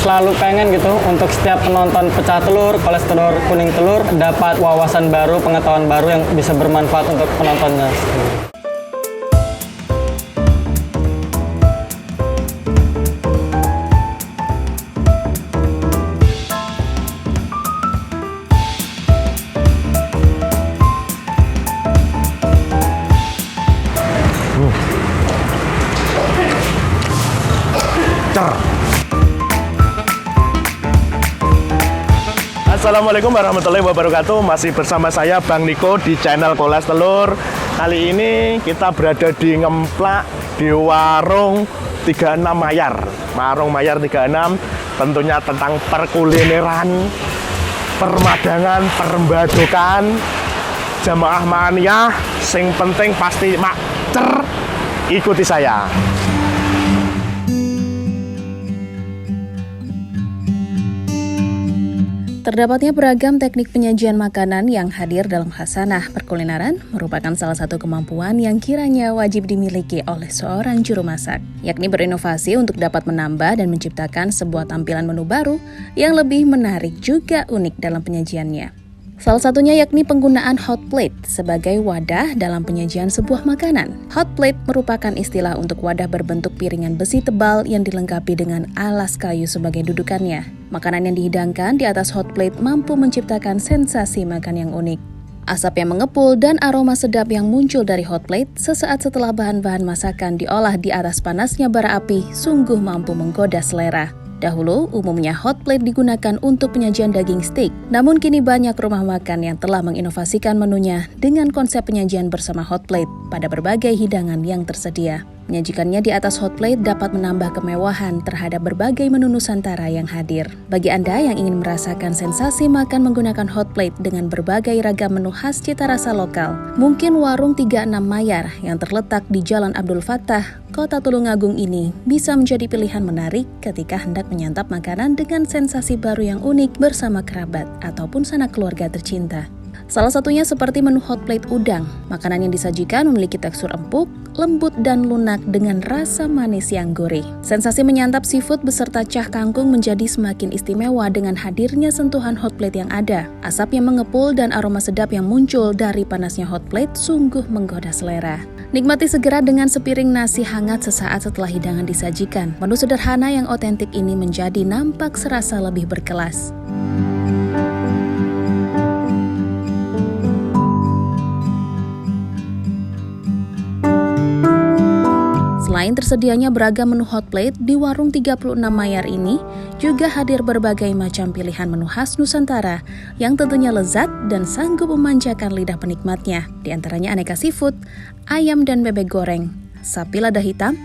selalu pengen gitu untuk setiap penonton pecah telur, kolesterol kuning telur dapat wawasan baru, pengetahuan baru yang bisa bermanfaat untuk penontonnya. Assalamualaikum warahmatullahi wabarakatuh. Masih bersama saya Bang Niko di channel Koles Telur. Kali ini kita berada di Ngemplak di Warung 36 Mayar. Warung Mayar 36 tentunya tentang perkulineran, permadangan, perembadokan, jamaah mania. Sing penting pasti makcer. Ikuti saya. Terdapatnya beragam teknik penyajian makanan yang hadir dalam khasanah perkulineran merupakan salah satu kemampuan yang kiranya wajib dimiliki oleh seorang juru masak, yakni berinovasi untuk dapat menambah dan menciptakan sebuah tampilan menu baru yang lebih menarik juga unik dalam penyajiannya. Salah satunya yakni penggunaan hot plate sebagai wadah dalam penyajian sebuah makanan. Hot plate merupakan istilah untuk wadah berbentuk piringan besi tebal yang dilengkapi dengan alas kayu sebagai dudukannya. Makanan yang dihidangkan di atas hot plate mampu menciptakan sensasi makan yang unik. Asap yang mengepul dan aroma sedap yang muncul dari hot plate sesaat setelah bahan-bahan masakan diolah di atas panasnya bara api sungguh mampu menggoda selera. Dahulu, umumnya hot plate digunakan untuk penyajian daging steak. Namun kini banyak rumah makan yang telah menginovasikan menunya dengan konsep penyajian bersama hot plate pada berbagai hidangan yang tersedia. Menyajikannya di atas hot plate dapat menambah kemewahan terhadap berbagai menu Nusantara yang hadir. Bagi Anda yang ingin merasakan sensasi makan menggunakan hot plate dengan berbagai ragam menu khas cita rasa lokal, mungkin Warung 36 Mayar yang terletak di Jalan Abdul Fattah, Kota Tulungagung ini bisa menjadi pilihan menarik ketika hendak menyantap makanan dengan sensasi baru yang unik bersama kerabat ataupun sanak keluarga tercinta. Salah satunya seperti menu hot plate udang. Makanan yang disajikan memiliki tekstur empuk, lembut dan lunak dengan rasa manis yang gurih. Sensasi menyantap seafood beserta cah kangkung menjadi semakin istimewa dengan hadirnya sentuhan hot plate yang ada. Asap yang mengepul dan aroma sedap yang muncul dari panasnya hot plate sungguh menggoda selera. Nikmati segera dengan sepiring nasi hangat sesaat setelah hidangan disajikan. Menu sederhana yang otentik ini menjadi nampak serasa lebih berkelas. Selain tersedianya beragam menu hot plate, di Warung 36 Mayar ini juga hadir berbagai macam pilihan menu khas Nusantara yang tentunya lezat dan sanggup memanjakan lidah penikmatnya. Di antaranya aneka seafood, ayam dan bebek goreng, sapi lada hitam,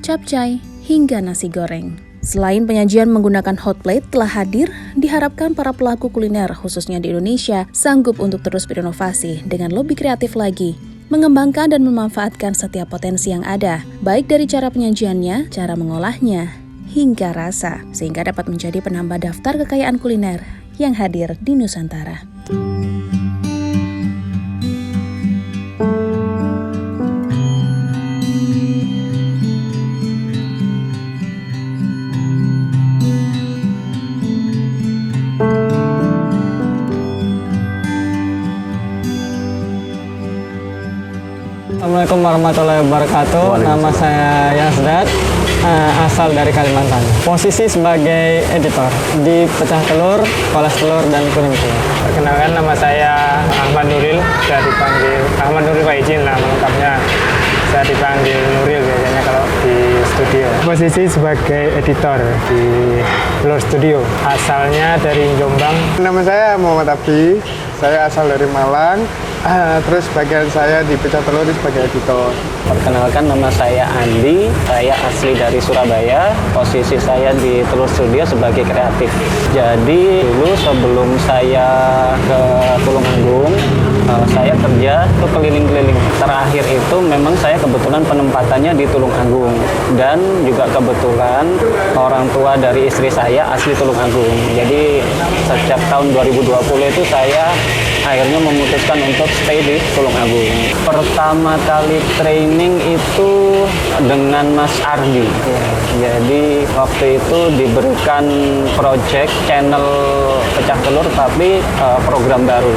capcay, hingga nasi goreng. Selain penyajian menggunakan hot plate telah hadir, diharapkan para pelaku kuliner khususnya di Indonesia sanggup untuk terus berinovasi dengan lebih kreatif lagi, mengembangkan dan memanfaatkan setiap potensi yang ada, baik dari cara penyajiannya, cara mengolahnya, hingga rasa, sehingga dapat menjadi penambah daftar kekayaan kuliner yang hadir di Nusantara. Assalamualaikum warahmatullahi wabarakatuh. Nama saya Yasdad, asal dari Kalimantan. Posisi sebagai editor di Pecah Telur, Koles Telur, dan Kuning Telur. Perkenalkan, nama saya Ahmad Nuril, saya dipanggil Ahmad Nuril Pak Izin, nama lengkapnya. Saya dipanggil Nuril biasanya kalau di studio. Posisi sebagai editor di Telur Studio, asalnya dari Jombang. Nama saya Muhammad Abdi, saya asal dari Malang. Terus bagian saya di Pecah Telur sebagai editor. Perkenalkan, nama saya Andi, saya asli dari Surabaya. Posisi saya di Telur Studio sebagai kreatif. Jadi dulu sebelum saya ke Tulungagung, saya kerja ke keliling-keliling. Terakhir itu memang saya kebetulan penempatannya di Tulungagung, dan juga kebetulan orang tua dari istri saya asli Tulungagung. Jadi sejak tahun 2020 itu saya akhirnya memutuskan untuk stay di Tulungagung. Pertama kali training itu dengan Mas Ardi. Jadi waktu itu diberikan project channel pecah telur tapi program baru.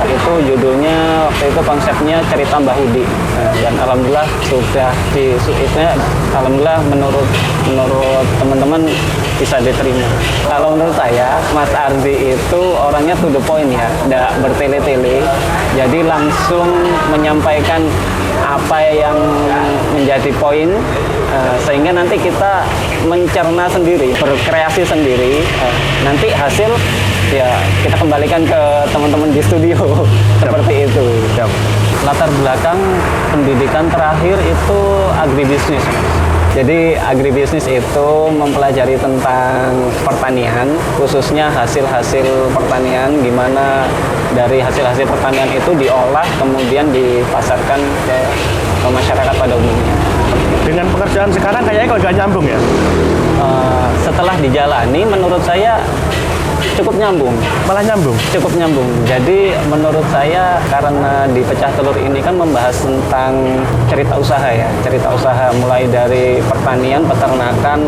Itu judulnya waktu itu konsepnya cerita Mbah Hudi. Dan alhamdulillah sudah alhamdulillah menurut teman-teman bisa diterima. Kalau menurut saya, Mas Ardi itu orangnya to the point ya, tidak bertele-tele. Jadi langsung menyampaikan apa yang menjadi poin, sehingga nanti kita mencerna sendiri, berkreasi sendiri. Nanti hasil ya kita kembalikan ke teman-teman di studio seperti itu. Latar belakang pendidikan terakhir itu agribisnis. Jadi agribisnis itu mempelajari tentang pertanian, khususnya hasil-hasil pertanian, gimana dari hasil-hasil pertanian itu diolah kemudian dipasarkan ke masyarakat pada umumnya. Dengan pekerjaan sekarang kayaknya kalau nggak nyambung ya? Setelah dijalani menurut saya cukup nyambung. Malah nyambung? Cukup nyambung. Jadi menurut saya karena di Pecah Telur ini kan membahas tentang cerita usaha ya. Cerita usaha mulai dari pertanian, peternakan,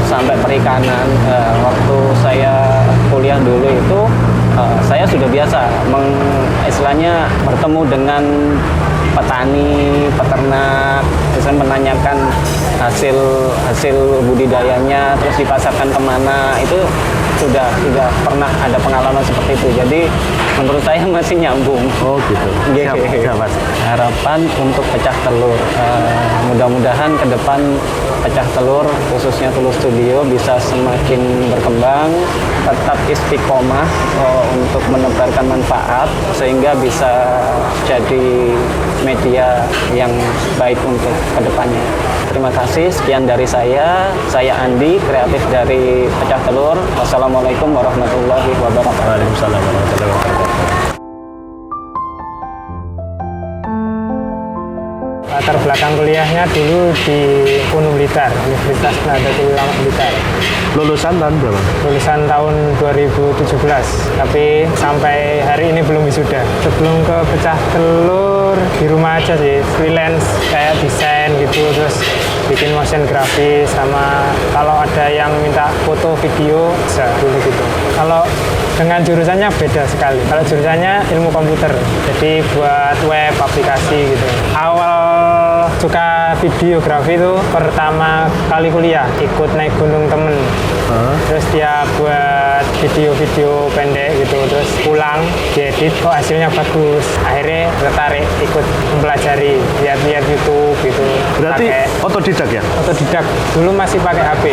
sampai perikanan. Waktu saya kuliah dulu itu saya sudah biasa istilahnya bertemu dengan petani, peternak, misalnya menanyakan hasil budidayanya, terus dipasarkan kemana, itu sudah pernah ada pengalaman seperti itu. Jadi menurut saya masih nyambung. Oh gitu. Siap, Mas. Harapan untuk Pecah Telur, mudah-mudahan ke depan Pecah Telur khususnya Telur Studio bisa semakin berkembang, tetap istiqomah untuk menebarkan manfaat sehingga bisa jadi media yang baik untuk kedepannya. Terima kasih, sekian dari saya Andi, kreatif dari Pecah Telur. Wassalamualaikum warahmatullahi wabarakatuh. Waalaikumsalam warahmatullahi wabarakatuh. Latar belakang kuliahnya dulu di UNU Blitar, Universitas Nahdlatul Ulama Blitar. Lulusan tahun berapa? Lulusan tahun 2017, tapi sampai hari ini belum wisuda. Sebelum ke Pecah Telur, di rumah aja sih, freelance, kayak desain gitu, terus bikin motion grafis, sama kalau ada yang minta foto, video, bisa dulu gitu. Kalau dengan jurusannya beda sekali. Kalau jurusannya ilmu komputer, jadi buat web, aplikasi gitu. Awal suka videografi itu pertama kali kuliah, ikut naik gunung temen. Terus dia buat video-video pendek gitu, terus pulang diedit, kok hasilnya bagus. Akhirnya tertarik ikut mempelajari, lihat-lihat YouTube gitu. Berarti otodidak ya? Otodidak, dulu masih pakai HP.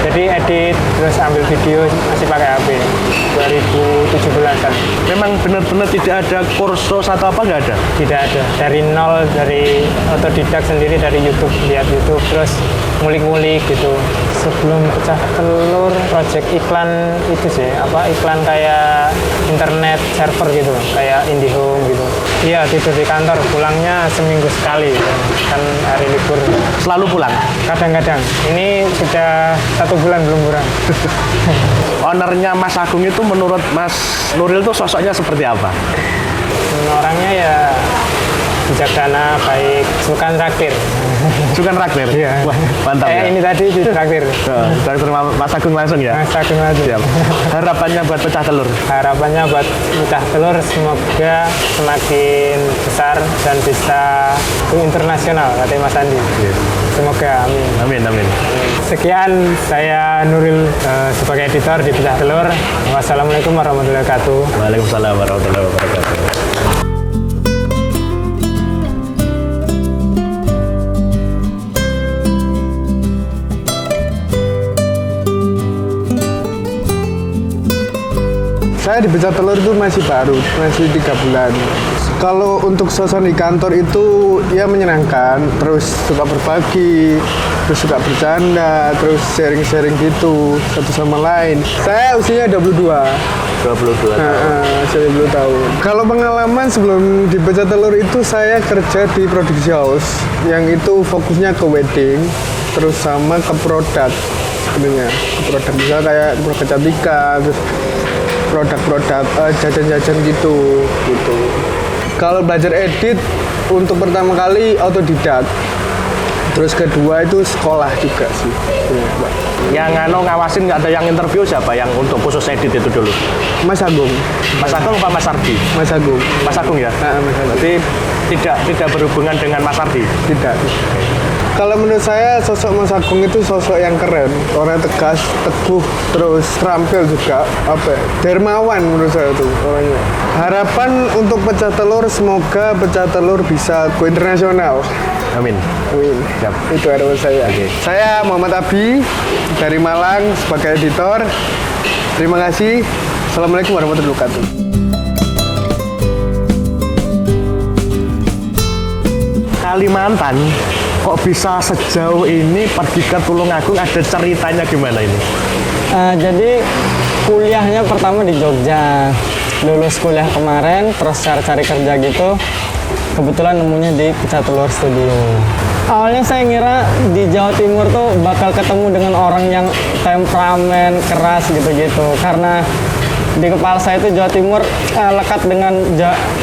Jadi edit, terus ambil video masih pakai HP. 2017-an. Memang benar-benar tidak ada kursus atau apa, nggak ada? Tidak ada, dari nol, dari otodidak sendiri, dari YouTube, lihat YouTube, terus ngulik-ngulik gitu. Sebelum Pecah Telur, project iklan itu sih, iklan kayak internet server gitu, kayak IndiHome gitu. Iya, tidur di kantor, pulangnya seminggu sekali, kan hari libur. Selalu pulang? Kadang-kadang, ini sudah 1 bulan belum pulang. Ownernya Mas Agung itu menurut Mas Nuril itu sosoknya seperti apa? Orangnya ya bijaksana, baik, suka traktir. Suka traktir? Iya. Wah, mantap ya. Ini tadi di traktir. Traktir Mas Agung langsung ya? Mas Agung langsung. Siap. Harapannya buat Pecah Telur? Harapannya buat Pecah Telur semoga semakin besar dan bisa go internasional, katanya Mas Andi. Yes. Semoga, amin. Amin. Sekian, saya Nuril sebagai editor di Pecah Telur. Wassalamualaikum warahmatullahi wabarakatuh. Waalaikumsalam warahmatullahi wabarakatuh. Saya di Pecah Telur itu masih baru, masih 3 bulan. Kalau untuk suasana di kantor itu ya menyenangkan, terus suka berbagi, terus suka bercanda, terus sharing-sharing gitu satu sama lain. Saya usianya 22 saya 20 tahun. Kalau pengalaman sebelum di Pecah Telur itu saya kerja di produksi house yang itu fokusnya ke wedding, terus sama ke produk sebenarnya. Ke produk bisa kayak produk kecantikan, terus produk-produk jajan-jajan gitu. Kalau belajar edit untuk pertama kali autodidak. Terus kedua itu sekolah juga sih. Yang ngawasin nggak ada yang interview siapa yang untuk khusus edit itu dulu? Mas Agung. Mas Agung apa Mas Ardi? Mas Agung. Mas Agung ya? Mas Agung. Berarti tidak berhubungan dengan Mas Ardi? Tidak. Kalau menurut saya sosok Mas Agung itu sosok yang keren, orang tegas, teguh, terus terampil juga, dermawan menurut saya tuh orangnya. Harapan untuk pecah telur, semoga pecah telur bisa go internasional. Amin. Amin. Siap. Itu harapan saya. Oke. Saya Muhammad Abi dari Malang sebagai editor. Terima kasih. Assalamualaikum warahmatullahi wabarakatuh. Kalimantan kok bisa sejauh ini pergi ke Tulungagung, ada ceritanya gimana ini? Jadi kuliahnya pertama di Jogja, lulus kuliah kemarin, terus cari kerja gitu, kebetulan nemunya di Pecah Telur Studio. Awalnya saya ngira di Jawa Timur tuh bakal ketemu dengan orang yang temperamen, keras gitu-gitu, karena di kepala saya itu Jawa Timur lekat dengan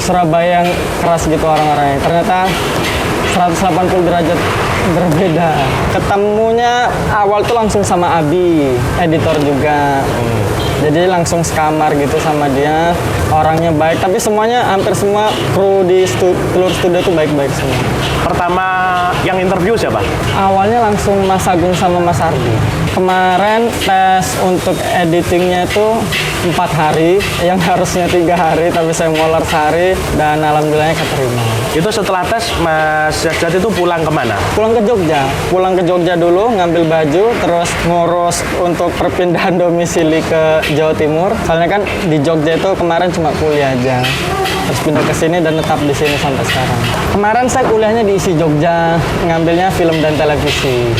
Surabaya yang keras gitu orang-orangnya. Ternyata 180 derajat berbeda. Ketemunya awal tuh langsung sama Abi, editor juga. Jadi langsung sekamar gitu sama dia. Orangnya baik, tapi semuanya hampir semua kru di Telur Studio tuh baik-baik semua. Pertama yang interview siapa? Awalnya langsung Mas Agung sama Mas Ardi. Kemarin tes untuk editingnya itu 4 hari, yang harusnya 3 hari, tapi saya molor sehari dan alhamdulillahnya keterima. Itu setelah tes Mas Yasdad itu pulang kemana? Pulang ke Jogja dulu, ngambil baju, terus ngurus untuk perpindahan domisili ke Jawa Timur. Soalnya kan di Jogja itu kemarin cuma kuliah aja, terus pindah ke sini dan tetap di sini sampai sekarang. Kemarin saya kuliahnya di ISI Jogja, ngambilnya film dan televisi.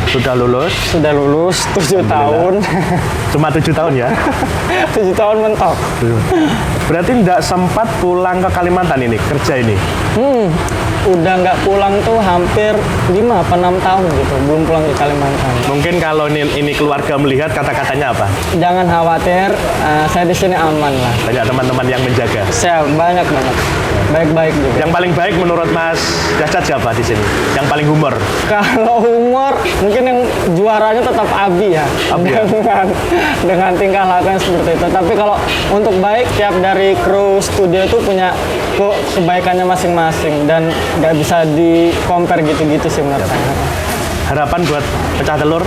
Sudah lulus? Sudah lulus 7 tahun. Cuma 7 tahun ya? 7 tahun mentok. Berarti tidak sempat pulang ke Kalimantan ini, kerja ini? Udah nggak pulang tuh hampir 5 apa 6 tahun gitu, belum pulang ke Kalimantan. Mungkin kalau ini keluarga melihat, kata-katanya apa? Jangan khawatir, saya di sini aman lah. Banyak teman-teman yang menjaga. Saya banyak banget, baik-baik juga. Yang paling baik menurut Mas Yasdad siapa di sini? Yang paling humor? Kalau humor, mungkin yang juaranya tetap Abi ya, Abi ya? dengan tingkah laku yang seperti itu. Tapi kalau untuk baik, tiap dari kru studio itu punya kebaikannya masing-masing dan nggak bisa di-compare gitu-gitu sih menurut saya. Harapan buat Pecah Telur?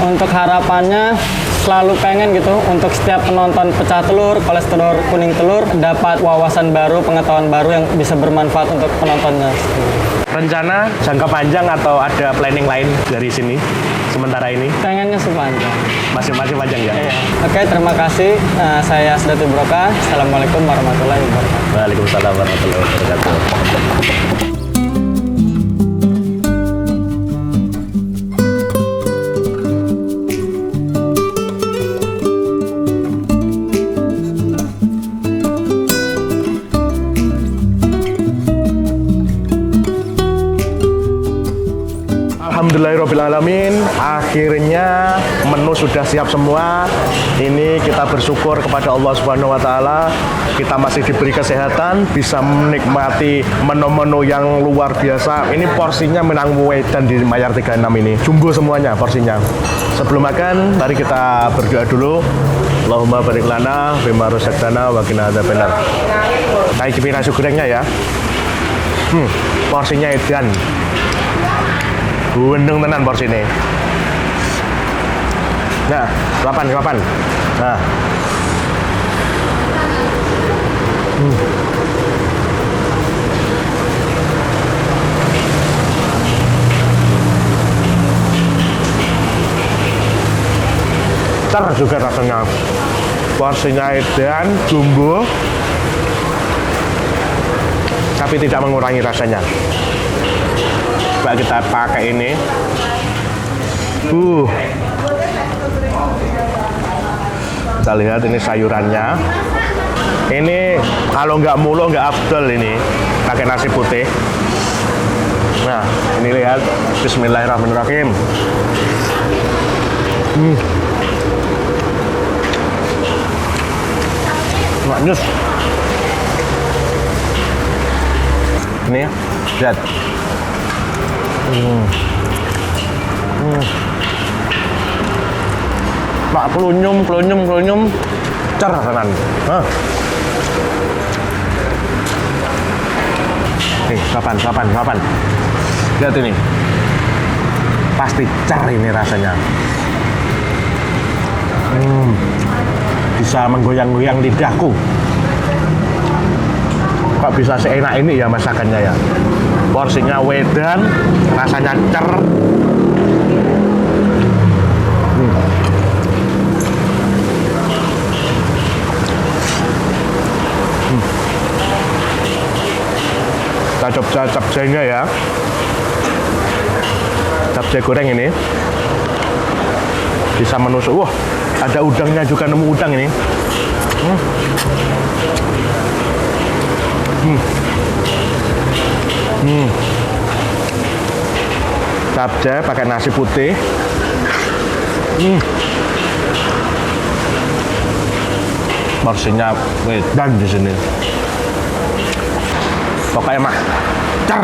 Untuk harapannya selalu pengen gitu untuk setiap penonton Pecah Telur, Kolesterol Kuning Telur dapat wawasan baru, pengetahuan baru yang bisa bermanfaat untuk penontonnya. Rencana jangka panjang atau ada planning lain dari sini sementara ini? Pengennya sepanjang. Masih panjang ya? Iya. Oke, terima kasih. Saya Yasdad Broka. Assalamualaikum warahmatullahi wabarakatuh. Waalaikumsalam warahmatullahi wabarakatuh. Alhamdulillahirrahmanirrahim. Akhirnya menu sudah siap semua. Ini kita bersyukur kepada Allah Subhanahu wa Ta'ala. Kita masih diberi kesehatan, bisa menikmati menu-menu yang luar biasa. Ini porsinya menang Wedan di Mayar 36 ini. Jumbo semuanya porsinya. Sebelum makan, mari kita berdoa dulu. Allahumma barik lana bima razaqtana wa qina adzabannar. Kita icipi nasi gorengnya ya. Porsinya edan. Gendeng tenan porsi ini. Nah, kapan? Nah. Cer juga rasanya. Porsinya edan, jumbo, tapi tidak mengurangi rasanya. Coba kita pakai ini. Kita lihat ini sayurannya. Ini kalau nggak mulu nggak afdol ini pakai nasi putih. Nah, ini lihat. Bismillahirrahmanirrahim. Maknyus. Ini ya, lihat. Pak kelunyum, cer tenan. Hah. Nih, sarapan. Lihat ini. Pasti cer ini rasanya. Bisa menggoyang-goyang lidahku. Kok bisa seenak ini ya masakannya ya? Porsinya wedan, rasanya cer. Kita coba capcaynya ya. Capcay goreng ini bisa menusuk. Wah, ada udangnya juga, nemu udang ini. Capcay pakai nasi putih. Porsinya wedan di sini. Pokoknya mah cer.